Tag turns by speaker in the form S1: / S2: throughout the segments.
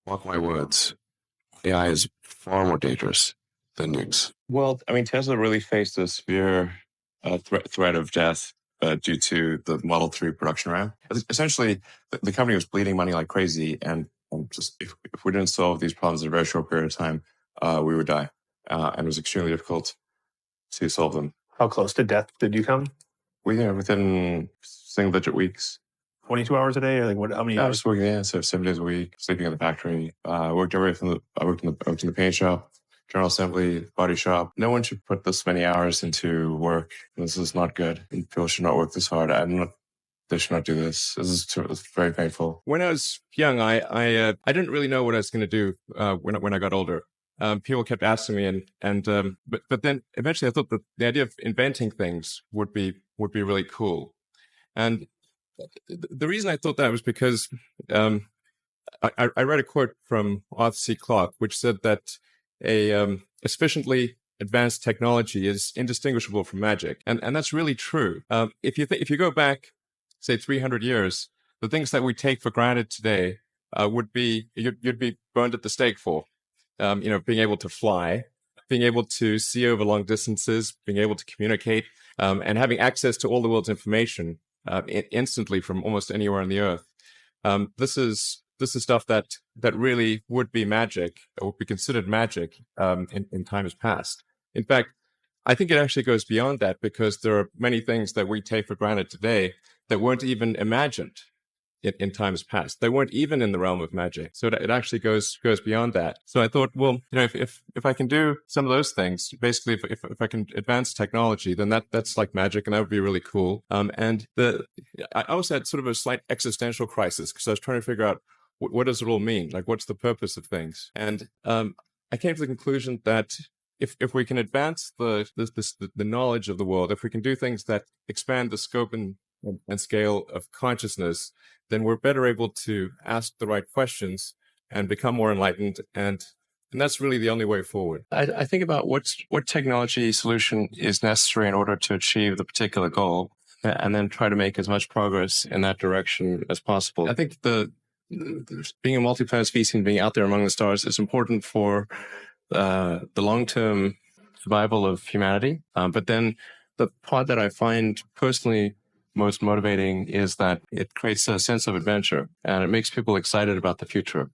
S1: Mark my words, AI is far more dangerous than nukes. Well, I mean, Tesla really faced a severe threat of death due to the Model 3 production ramp. Essentially, the company was bleeding money like crazy, and just if we didn't solve these problems in a very short period of time, we would die. And it was extremely difficult to solve them.
S2: How close to death did you come?
S1: Within single-digit weeks.
S2: 22 hours a day, or like what? How many
S1: I
S2: hours?
S1: was working so 7 days a week, sleeping in the factory. I worked in the paint shop, general assembly, body shop. No one should put this many hours into work. This is not good. People should not work this hard. They should not do this. It's very painful.
S3: When I was young, I didn't really know what I was going to do when I got older. People kept asking me, but then eventually I thought that the idea of inventing things would be really cool. And the reason I thought that was because I read a quote from Arthur C. Clarke, which said that a sufficiently advanced technology is indistinguishable from magic, and that's really true. If you go back, say 300 years, the things that we take for granted today would be you'd be burned at the stake for. Being able to fly, being able to see over long distances, being able to communicate, and having access to all the world's information instantly from almost anywhere on the earth. This is stuff that really would be magic, or would be considered magic in times past. In fact, I think it actually goes beyond that, because there are many things that we take for granted today that weren't even imagined in times past. They weren't even in the realm of magic. So it actually goes beyond that. So I thought, well, if I can do some of those things, basically, if I can advance technology, then that's like magic, and that would be really cool. I also had sort of a slight existential crisis, because I was trying to figure out what does it all mean? Like, what's the purpose of things? And I came to the conclusion that if we can advance the knowledge of the world, if we can do things that expand the scope and scale of consciousness, then we're better able to ask the right questions and become more enlightened. And that's really the only way forward.
S1: I think about what technology solution is necessary in order to achieve the particular goal, and then try to make as much progress in that direction as possible. I think being a multi-planet species and being out there among the stars is important for the long-term survival of humanity. But then the part that I find personally most motivating is that it creates a sense of adventure, and it makes people excited about the future.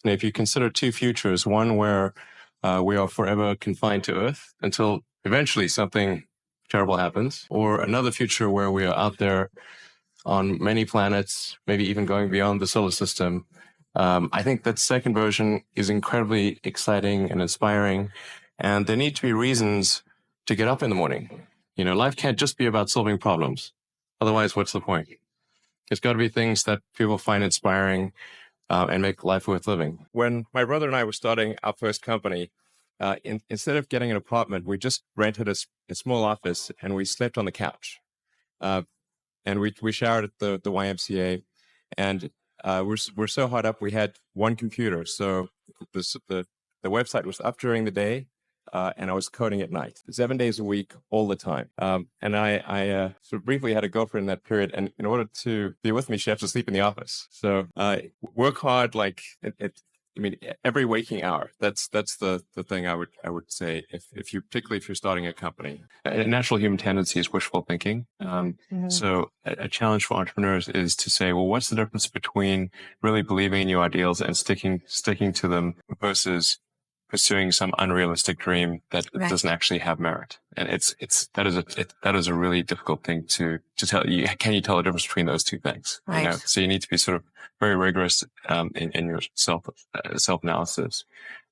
S1: If you consider two futures, one where we are forever confined to Earth until eventually something terrible happens, or another future where we are out there on many planets, maybe even going beyond the solar system, I think that second version is incredibly exciting and inspiring, and there need to be reasons to get up in the morning. Life can't just be about solving problems. Otherwise, what's the point? There's got to be things that people find inspiring and make life worth living.
S3: When my brother and I were starting our first company, instead of getting an apartment, we just rented a small office, and we slept on the couch. And we showered at the YMCA, and we're so hot up, we had one computer. So the website was up during the day, and I was coding at night, 7 days a week, all the time. And I sort of briefly had a girlfriend in that period, and in order to be with me, she had to sleep in the office. So work hard, like every waking hour. That's the thing I would say, particularly if you're starting a company.
S1: A natural human tendency is wishful thinking. So a challenge for entrepreneurs is to say, well, what's the difference between really believing in your ideals and sticking to them versus pursuing some unrealistic dream that doesn't actually have merit? And that is a really difficult thing to tell you. Can you tell the difference between those two things?
S4: Right.
S1: So you need to be sort of very rigorous in your self-analysis.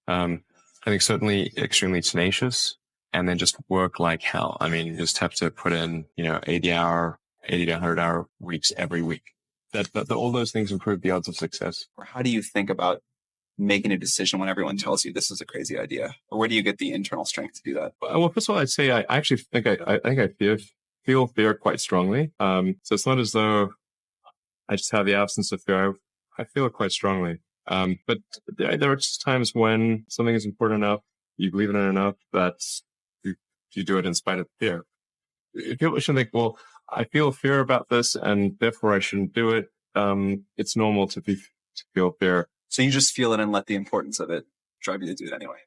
S1: I think certainly extremely tenacious, and then just work like hell. I mean, you just have to put in 80 to 100-hour weeks every week. That all those things improve the odds of success.
S5: Or how do you think about making a decision when everyone tells you this is a crazy idea? Or where do you get the internal strength to do that?
S3: Well, first of all, I'd say I actually think I feel fear quite strongly. So it's not as though I just have the absence of fear. I feel it quite strongly. But there are just times when something is important enough, you believe in it enough, that you do it in spite of fear. People shouldn't think, well, I feel fear about this, and therefore I shouldn't do it. It's normal to feel fear.
S5: So you just feel it and let the importance of it drive you to do it anyway.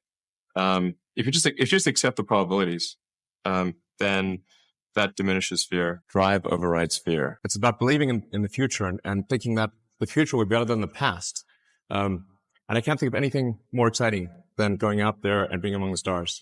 S3: If you just accept the probabilities, then that diminishes fear. Drive overrides fear. It's about believing in the future and thinking that the future will be better than the past. And I can't think of anything more exciting than going out there and being among the stars.